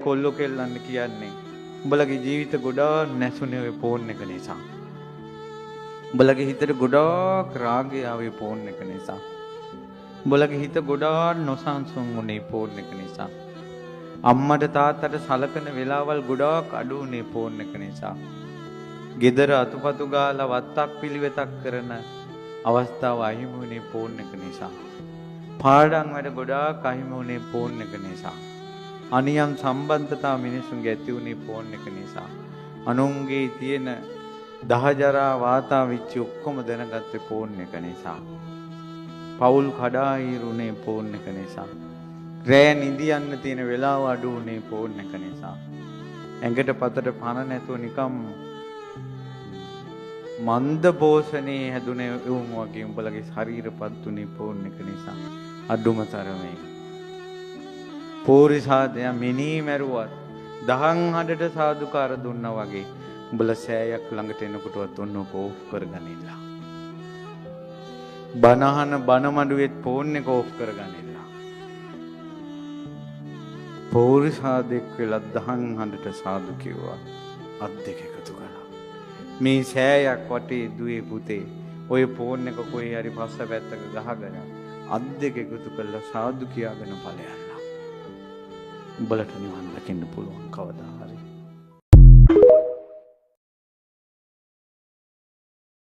කොල්ලෝ කෙල්ලන්න කියන්නේ උඹලගේ ජීවිත ගොඩාක් නැසුනේ ඔය ෆෝන් එක නිසා. උඹලගේ හිතට ගොඩාක් රාගය ආවේ ෆෝන් එක නිසා. උඹලගේ හිත ගොඩාක් නොසන්සුන් වුණේ ෆෝන් එක නිසා. අම්මට තාත්තට සලකන වෙලාවල් ගොඩාක් අඩු වුණේ ෆෝන් එක නිසා. ගෙදර අතුපතු ගාලා වත්තක් පිළිවෙතක් කරන අවස්ථාව අහිමි වුණේ ෆෝන් එක නිසා. පාඩම් වැඩ ගොඩාක් අහිමි වුණේ ෆෝන් එක නිසා. අනියම් සම්බන්ධතා මිනිසුන්ගේ ඇති වුණේ ෆෝන් එක නිසා. අනුන්ගේ තියෙන දහජරා වාතා විච්චි ඔක්කොම දැනගත්තේ ෆෝන් එක නිසා. පවුල් කඩාහිරුනේ ෆෝන් එක නිසා. රෑ නිදියන්න තියෙන වෙලාව අඩු වුණේ ෆෝන් එක නිසා. ඇඟට පතට පණ නැතුව නිකම් මන්ද පෝෂණේ හැදුනේ වුන් වගේ උඹලගේ ශරීරපත් උනේ ෆෝන් එක නිසා. අඩුම තරමේ පෝරිසාදය මිනී මැරුවත් දහං හඬට සාදුකාර දුන්නා වගේ උඹලා සෑයක් ළඟට එනකොටවත් ඔන්න ඕෆ් කරගනින්න. බනහන බනමඩුවෙත් ෆෝන් එක ඕෆ් කරගනින්න. පෝරිසාදෙක් වෙලා දහං හඬට සාදු කිව්වා. අත් දෙක එකතු කළා. මේ සෑයක් වටේ දුවේ පුතේ ඔය ෆෝන් එක කොයි හරි පස්ස පැත්තක ගහගෙන අත් දෙක එකතු කරලා සාදු කියාගෙන ඵලයල්ලා. උඹලට නිවන් දකින්න පුළුවන් කවදා හරි.